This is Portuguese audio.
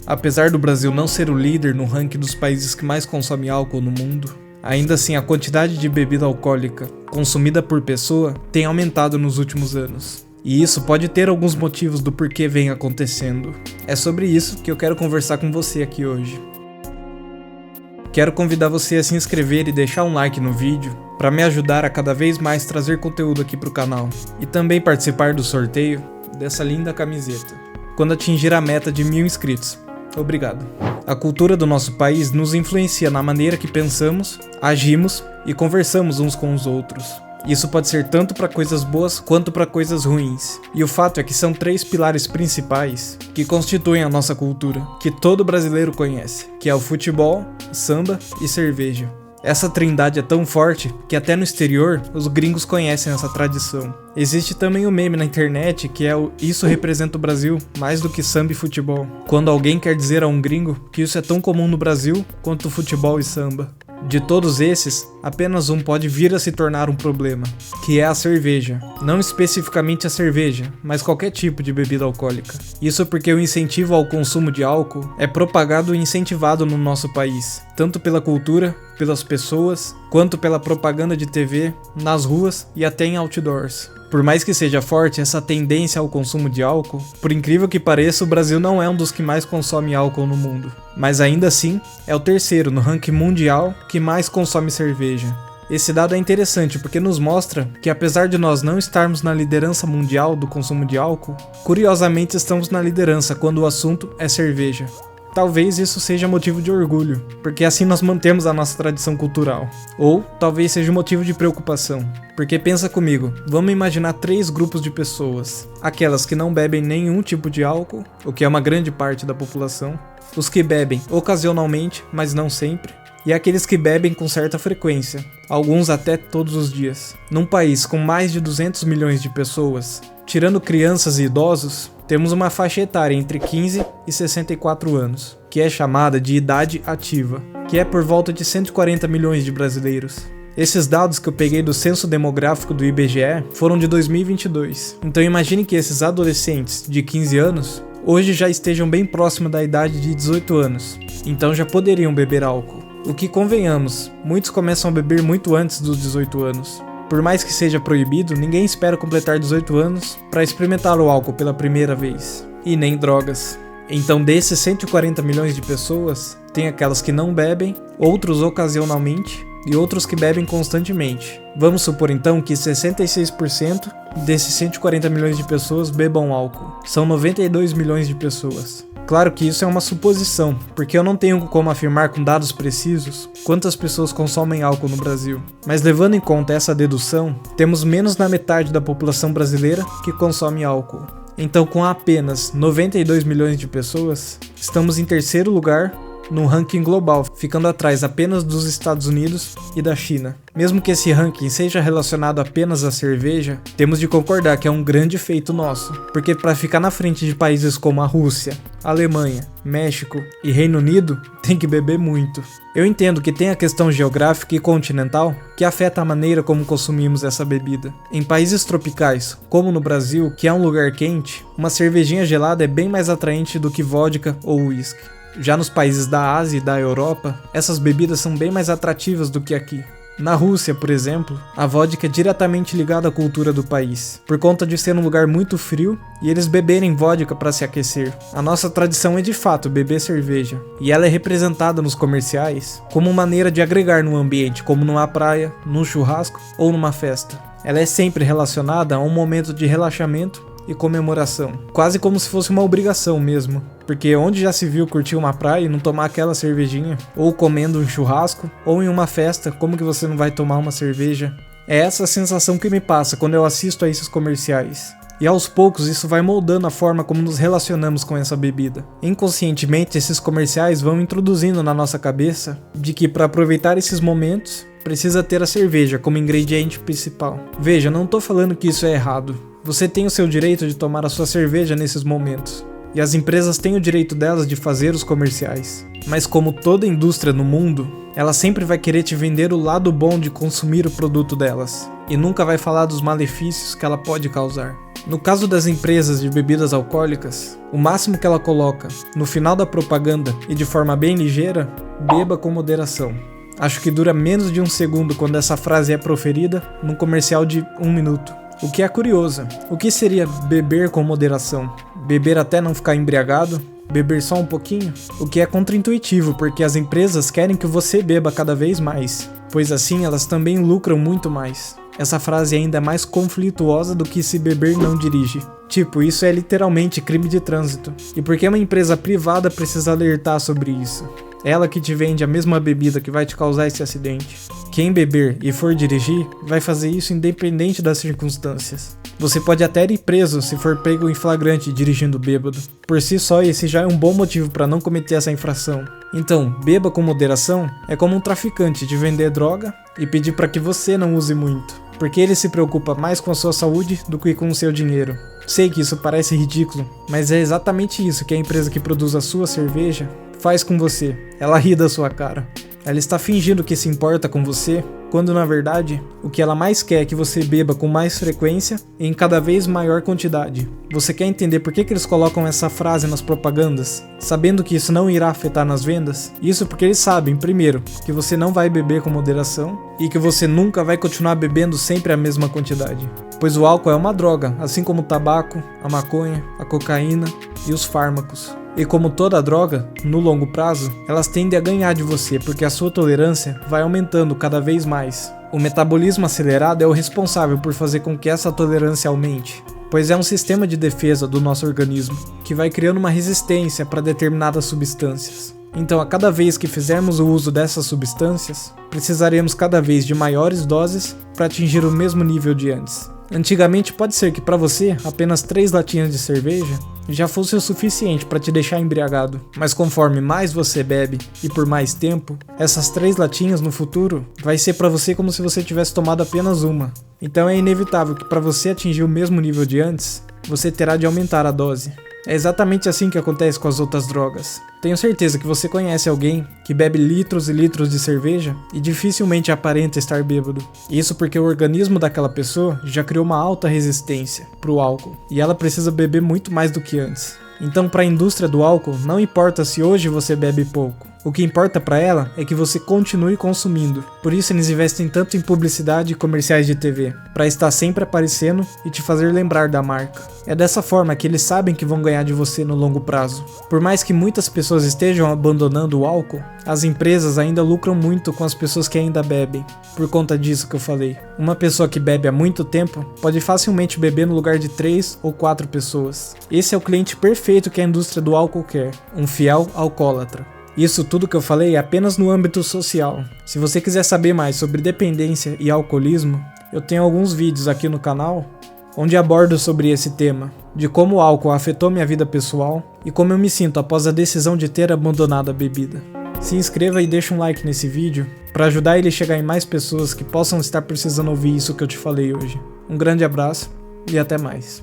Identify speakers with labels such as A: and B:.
A: Apesar do Brasil não ser o líder no ranking dos países que mais consomem álcool no mundo, ainda assim a quantidade de bebida alcoólica consumida por pessoa tem aumentado nos últimos anos. E isso pode ter alguns motivos do porquê vem acontecendo. É sobre isso que eu quero conversar com você aqui hoje. Quero convidar você a se inscrever e deixar um like no vídeo para me ajudar a cada vez mais trazer conteúdo aqui pro canal. E também participar do sorteio dessa linda camiseta, quando atingir a meta de 1000 inscritos. Obrigado. A cultura do nosso país nos influencia na maneira que pensamos, agimos e conversamos uns com os outros. Isso pode ser tanto para coisas boas quanto para coisas ruins. E o fato é que são 3 pilares principais que constituem a nossa cultura, que todo brasileiro conhece, que é o futebol, samba e cerveja. Essa trindade é tão forte que até no exterior os gringos conhecem essa tradição. Existe também o meme na internet que é o "isso representa o Brasil mais do que samba e futebol", quando alguém quer dizer a um gringo que isso é tão comum no Brasil quanto o futebol e samba. De todos esses, apenas um pode vir a se tornar um problema, que é a cerveja. Não especificamente a cerveja, mas qualquer tipo de bebida alcoólica. Isso porque o incentivo ao consumo de álcool é propagado e incentivado no nosso país, tanto pela cultura, pelas pessoas, quanto pela propaganda de TV, nas ruas e até em outdoors. Por mais que seja forte essa tendência ao consumo de álcool, por incrível que pareça, o Brasil não é um dos que mais consome álcool no mundo. Mas ainda assim, é o terceiro no ranking mundial que mais consome cerveja. Esse dado é interessante porque nos mostra que apesar de nós não estarmos na liderança mundial do consumo de álcool, curiosamente estamos na liderança quando o assunto é cerveja. Talvez isso seja motivo de orgulho, porque assim nós mantemos a nossa tradição cultural. Ou talvez seja motivo de preocupação, porque pensa comigo, vamos imaginar 3 grupos de pessoas. Aquelas que não bebem nenhum tipo de álcool, o que é uma grande parte da população. Os que bebem ocasionalmente, mas não sempre. E aqueles que bebem com certa frequência, alguns até todos os dias. Num país com mais de 200 milhões de pessoas, tirando crianças e idosos, temos uma faixa etária entre 15 e 64 anos, que é chamada de idade ativa, que é por volta de 140 milhões de brasileiros. Esses dados que eu peguei do censo demográfico do IBGE foram de 2022, então imagine que esses adolescentes de 15 anos hoje já estejam bem próximo da idade de 18 anos, então já poderiam beber álcool. O que, convenhamos, muitos começam a beber muito antes dos 18 anos. Por mais que seja proibido, ninguém espera completar 18 anos para experimentar o álcool pela primeira vez. E nem drogas. Então desses 140 milhões de pessoas, tem aquelas que não bebem, outros ocasionalmente e outros que bebem constantemente. Vamos supor então que 66% desses 140 milhões de pessoas bebam álcool. São 92 milhões de pessoas. Claro que isso é uma suposição, porque eu não tenho como afirmar com dados precisos quantas pessoas consomem álcool no Brasil. Mas levando em conta essa dedução, temos menos da metade da população brasileira que consome álcool. Então, com apenas 92 milhões de pessoas, estamos em terceiro lugar no ranking global, ficando atrás apenas dos Estados Unidos e da China. Mesmo que esse ranking seja relacionado apenas à cerveja, temos de concordar que é um grande feito nosso, porque para ficar na frente de países como a Rússia, Alemanha, México e Reino Unido, tem que beber muito. Eu entendo que tem a questão geográfica e continental que afeta a maneira como consumimos essa bebida. Em países tropicais, como no Brasil, que é um lugar quente, uma cervejinha gelada é bem mais atraente do que vodka ou whisky. Já nos países da Ásia e da Europa, essas bebidas são bem mais atrativas do que aqui. Na Rússia, por exemplo, a vodka é diretamente ligada à cultura do país, por conta de ser um lugar muito frio e eles beberem vodka para se aquecer. A nossa tradição é de fato beber cerveja, e ela é representada nos comerciais como maneira de agregar no ambiente, como numa praia, num churrasco ou numa festa. Ela é sempre relacionada a um momento de relaxamento e comemoração, quase como se fosse uma obrigação mesmo, porque onde já se viu curtir uma praia e não tomar aquela cervejinha, ou comendo um churrasco, ou em uma festa, como que você não vai tomar uma cerveja? É essa a sensação que me passa quando eu assisto a esses comerciais. E aos poucos isso vai moldando a forma como nos relacionamos com essa bebida. Inconscientemente esses comerciais vão introduzindo na nossa cabeça de que para aproveitar esses momentos, precisa ter a cerveja como ingrediente principal. Veja, não tô falando que isso é errado. Você tem o seu direito de tomar a sua cerveja nesses momentos. E as empresas têm o direito delas de fazer os comerciais. Mas como toda indústria no mundo, ela sempre vai querer te vender o lado bom de consumir o produto delas. E nunca vai falar dos malefícios que ela pode causar. No caso das empresas de bebidas alcoólicas, o máximo que ela coloca no final da propaganda e de forma bem ligeira, beba com moderação. Acho que dura menos de um segundo quando essa frase é proferida num comercial de 1 minuto. O que é curioso, o que seria beber com moderação? Beber até não ficar embriagado? Beber só um pouquinho? O que é contraintuitivo, porque as empresas querem que você beba cada vez mais, pois assim elas também lucram muito mais. Essa frase ainda é mais conflituosa do que se beber não dirige. Tipo, isso é literalmente crime de trânsito. E por que uma empresa privada precisa alertar sobre isso? Ela que te vende a mesma bebida que vai te causar esse acidente. Quem beber e for dirigir, vai fazer isso independente das circunstâncias. Você pode até ir preso se for pego em flagrante dirigindo bêbado. Por si só, esse já é um bom motivo para não cometer essa infração. Então, beba com moderação é como um traficante de vender droga e pedir para que você não use muito, porque ele se preocupa mais com a sua saúde do que com o seu dinheiro. Sei que isso parece ridículo, mas é exatamente isso que a empresa que produz a sua cerveja faz com você. Ela ri da sua cara. Ela está fingindo que se importa com você, quando na verdade, o que ela mais quer é que você beba com mais frequência e em cada vez maior quantidade. Você quer entender por que eles colocam essa frase nas propagandas, sabendo que isso não irá afetar nas vendas? Isso porque eles sabem, primeiro, que você não vai beber com moderação e que você nunca vai continuar bebendo sempre a mesma quantidade. Pois o álcool é uma droga, assim como o tabaco, a maconha, a cocaína e os fármacos. E como toda droga, no longo prazo, elas tendem a ganhar de você porque a sua tolerância vai aumentando cada vez mais. O metabolismo acelerado é o responsável por fazer com que essa tolerância aumente, pois é um sistema de defesa do nosso organismo que vai criando uma resistência para determinadas substâncias. Então, a cada vez que fizermos o uso dessas substâncias, precisaremos cada vez de maiores doses para atingir o mesmo nível de antes. Antigamente pode ser que para você apenas 3 latinhas de cerveja já fosse o suficiente para te deixar embriagado, mas conforme mais você bebe e por mais tempo, essas 3 latinhas no futuro vai ser para você como se você tivesse tomado apenas uma. Então é inevitável que para você atingir o mesmo nível de antes, você terá de aumentar a dose. É exatamente assim que acontece com as outras drogas. Tenho certeza que você conhece alguém que bebe litros e litros de cerveja e dificilmente aparenta estar bêbado. Isso porque o organismo daquela pessoa já criou uma alta resistência para o álcool e ela precisa beber muito mais do que antes. Então, para a indústria do álcool, não importa se hoje você bebe pouco. O que importa para ela é que você continue consumindo. Por isso eles investem tanto em publicidade e comerciais de TV, para estar sempre aparecendo e te fazer lembrar da marca. É dessa forma que eles sabem que vão ganhar de você no longo prazo. Por mais que muitas pessoas estejam abandonando o álcool, as empresas ainda lucram muito com as pessoas que ainda bebem. Por conta disso que eu falei. Uma pessoa que bebe há muito tempo pode facilmente beber no lugar de 3 ou 4 pessoas. Esse é o cliente perfeito que a indústria do álcool quer, um fiel alcoólatra. Isso tudo que eu falei é apenas no âmbito social. Se você quiser saber mais sobre dependência e alcoolismo, eu tenho alguns vídeos aqui no canal onde abordo sobre esse tema, de como o álcool afetou minha vida pessoal e como eu me sinto após a decisão de ter abandonado a bebida. Se inscreva e deixe um like nesse vídeo para ajudar ele a chegar em mais pessoas que possam estar precisando ouvir isso que eu te falei hoje. Um grande abraço e até mais.